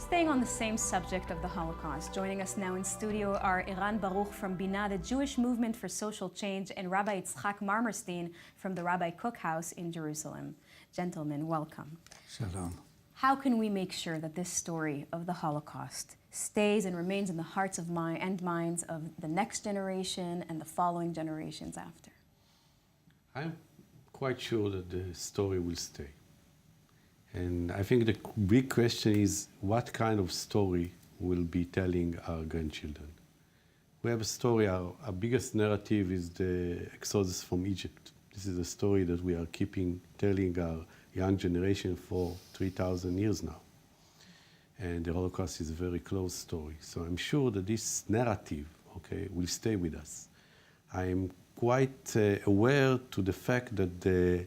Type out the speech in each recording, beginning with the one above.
Staying on the same subject of the Holocaust, joining us now in studio are Iran Baruch from Bina, the Jewish Movement for Social Change, and Rabbi Yitzchak Marmerstein from the Rabbi Kook House in Jerusalem. Gentlemen, welcome. Shalom. How can we make sure that this story of the Holocaust stays and remains in the hearts of minds of the next generation and the following generations after? I'm quite sure that the story will stay. And I think the big question is, what kind of story we'll be telling our grandchildren? We have a story, our biggest narrative is the Exodus from Egypt. This is a story that we are telling our young generation for 3,000 years now. And the Holocaust is a very close story. So I'm sure that this narrative, will stay with us. I'm quite aware to the fact that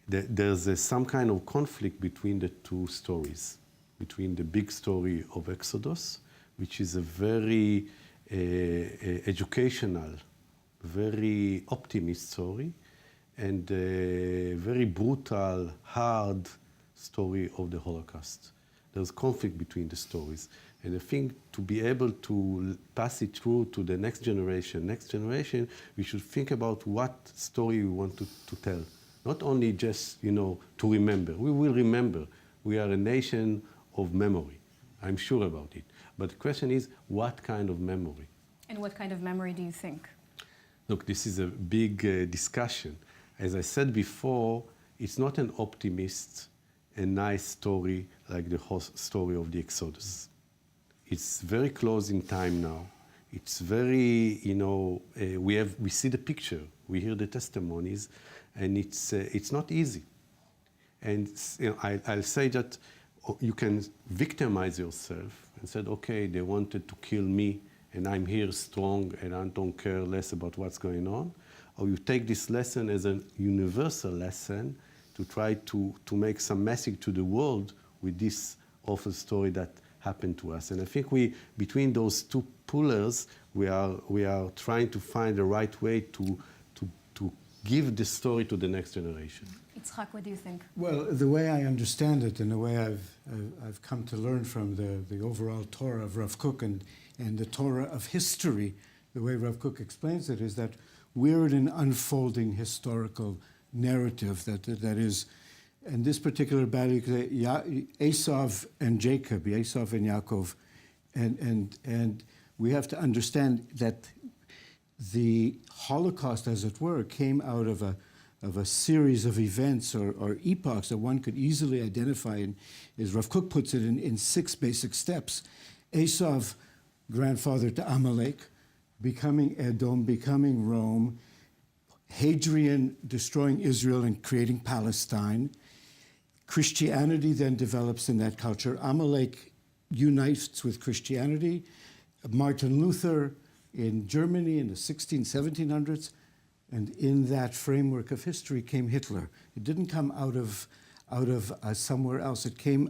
there's some kind of conflict between the two stories, between the big story of Exodus, which is a very educational, very optimist story, and a very brutal, hard story of the Holocaust. There's conflict between the stories. And I think to be able to pass it through to the next generation, we should think about what story we want to tell. Not only just, to remember. We will remember. We are a nation of memory. I'm sure about it. But the question is, what kind of memory? And what kind of memory do you think? Look, this is a big discussion. As I said before, it's not an optimist, a nice story like the whole story of the Exodus. It's very close in time now. It's very, we see the picture, we hear the testimonies, and it's not easy. And I'll say that you can victimize yourself and say, okay, they wanted to kill me, and I'm here strong, and I don't care less about what's going on. Or you take this lesson as a universal lesson to try to make some message to the world with this awful story that happened to us. And I think between those two pillars, we are trying to find the right way to give the story to the next generation. Yitzchak, what do you think? Well, the way I understand it and the way I've come to learn from the overall Torah of Rav Kook and the Torah of history, the way Rav Kook explains it is that we're in an unfolding historical narrative that is, in this particular battle, you could say Esav and Jacob, Esav and Yaakov, and we have to understand that the Holocaust, as it were, came out of a series of events or epochs that one could easily identify, and as Rav Kook puts it, in 6 basic steps. Esav, grandfather to Amalek, becoming Edom, becoming Rome, Hadrian destroying Israel and creating Palestine. Christianity then develops in that culture. Amalek unites with Christianity. Martin Luther in Germany in the 1700s, and in that framework of history came Hitler. It didn't come out of somewhere else. It came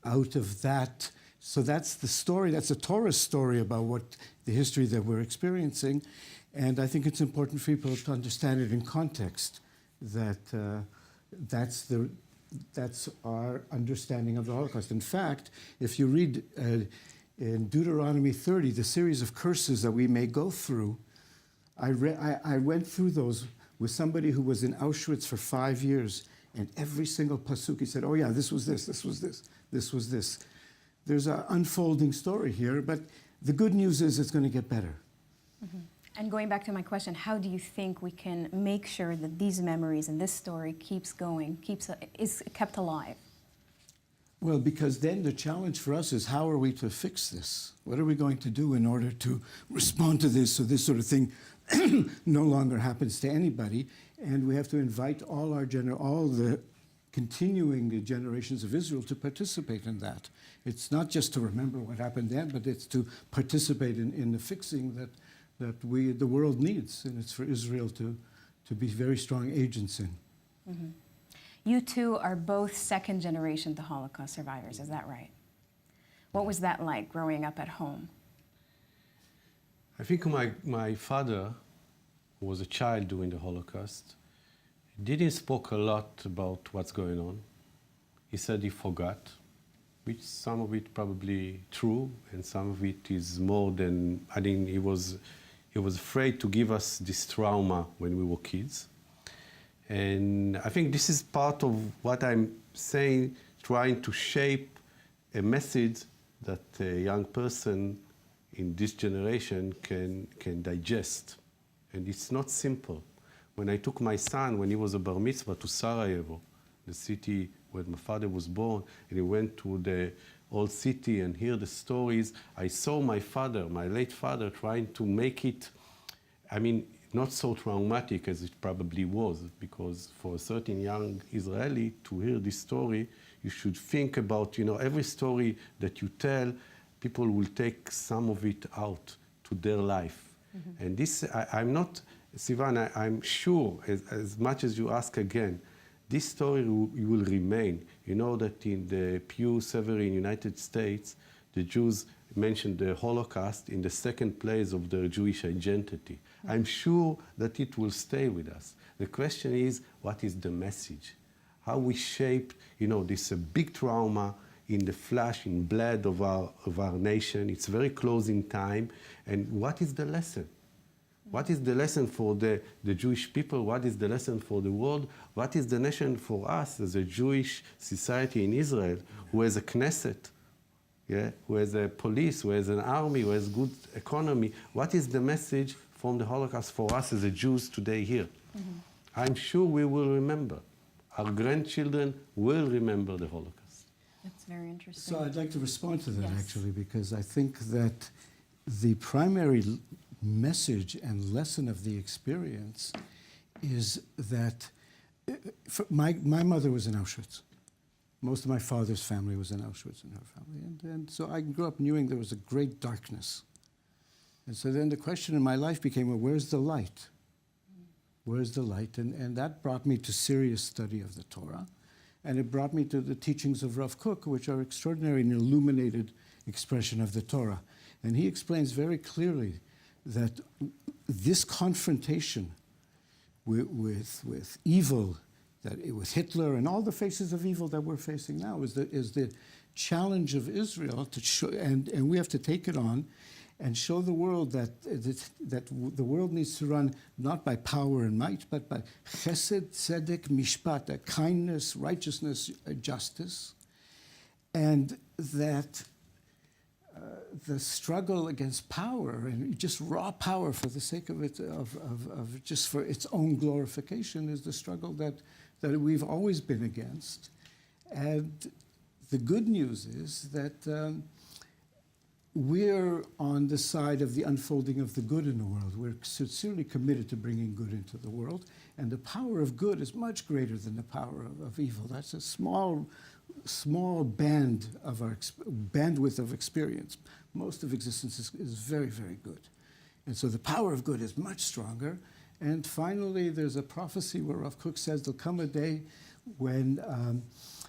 out of that. So that's the story. That's a Torah story about what the history that we're experiencing. And I think it's important for people to understand it in context, that that's our understanding of the Holocaust. In fact, if you read in Deuteronomy 30, the series of curses that we may go through, I went through those with somebody who was in Auschwitz for 5 years, and every single pasuk he said, oh yeah, this was this, this was this, this was this. There's an unfolding story here, but the good news is it's going to get better. Mm-hmm. And going back to my question, how do you think we can make sure that these memories and this story keeps going, is kept alive? Well, because then the challenge for us is, how are we to fix this? What are we going to do in order to respond to this so this sort of thing no longer happens to anybody? And we have to invite all the continuing generations of Israel to participate in that. It's not just to remember what happened then, but it's to participate in the fixing that the world needs, and it's for Israel to be very strong agents in. Mm-hmm. You two are both second-generation Holocaust survivors, is that right? What was that like, growing up at home? I think my father, who was a child during the Holocaust, didn't speak a lot about what's going on. He said he forgot. which some of it probably true, and some of it is more than, I think he was afraid to give us this trauma when we were kids. And I think this is part of what I'm saying, trying to shape a message that a young person in this generation can digest. And it's not simple. When I took my son, when he was a bar mitzvah, to Sarajevo, the city where my father was born, and he went to the old city and hear the stories, I saw my father, my late father, trying to make it, I mean, not so traumatic as it probably was, because for a certain young Israeli to hear this story, you should think about, you know, every story that you tell, people will take some of it out to their life. Mm-hmm. And this, I'm not, Sivan, I'm sure, as much as you ask again, this story will remain. You know that in the Pew Survey in United States, the Jews mentioned the Holocaust in the second place of their Jewish identity. Mm-hmm. I'm sure that it will stay with us. The question is, what is the message? How we shape, you know, this big trauma in the flesh, in blood of our nation. It's very close in time. And what is the lesson? What is the lesson for the Jewish people? What is the lesson for the world? What is the lesson for us as a Jewish society in Israel, who has a Knesset, yeah, who has a police, who has an army, who has good economy? What is the message from the Holocaust for us as a Jews today here? Mm-hmm. I'm sure we will remember. Our grandchildren will remember the Holocaust. That's very interesting. So I'd like to respond to that, yes. actually, because I think that the primary message and lesson of the experience is that my mother was in Auschwitz. Most of my father's family was in Auschwitz in her family. And so I grew up knowing there was a great darkness. And so then the question in my life became, well, where's the light? Where's the light? And that brought me to serious study of the Torah. And it brought me to the teachings of Rav Kook, which are extraordinary and illuminated expression of the Torah. And he explains very clearly that this confrontation with evil, with Hitler and all the faces of evil that we're facing now, is the challenge of Israel to show, and we have to take it on and show the world that the world needs to run not by power and might, but by chesed, tzedek, mishpat, kindness, righteousness, justice, and that the struggle against power and just raw power for the sake of it, of just for its own glorification, is the struggle that we've always been against. And the good news is that we're on the side of the unfolding of the good in the world. We're sincerely committed to bringing good into the world, and the power of good is much greater than the power of evil. That's a small band of our bandwidth of experience. Most of existence is very, very good. And so the power of good is much stronger. And finally, there's a prophecy where Rav Kook says there'll come a day when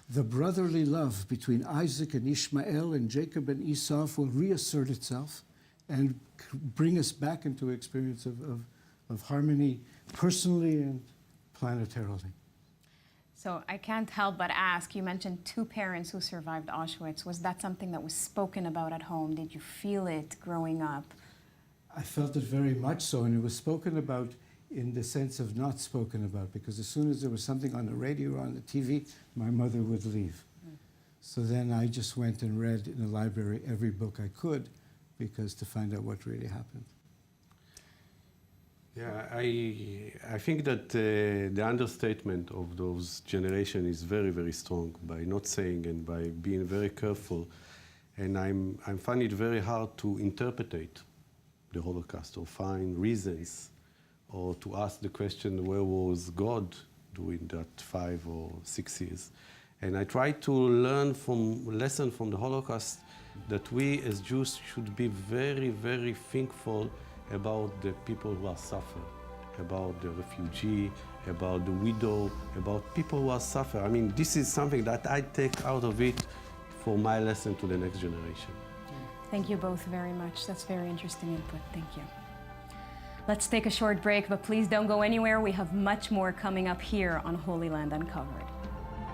the brotherly love between Isaac and Ishmael and Jacob and Esau will reassert itself and bring us back into an experience of harmony personally and planetarily. So I can't help but ask, you mentioned two parents who survived Auschwitz. Was that something that was spoken about at home? Did you feel it growing up? I felt it very much so, and it was spoken about in the sense of not spoken about, because as soon as there was something on the radio or on the TV, my mother would leave. So then I just went and read in the library every book I could, because to find out what really happened. Yeah, I think that the understatement of those generation is very, very strong by not saying and by being very careful. And I find it very hard to interpret the Holocaust or find reasons or to ask the question, where was God during that 5 or 6 years? And I try to learn lesson from the Holocaust that we as Jews should be very, very thankful about the people who are suffering, about the refugee, about the widow, about people who are suffering. I mean, this is something that I take out of it for my lesson to the next generation. Thank you both very much. That's very interesting input. Thank you. Let's take a short break, but please don't go anywhere. We have much more coming up here on Holy Land Uncovered.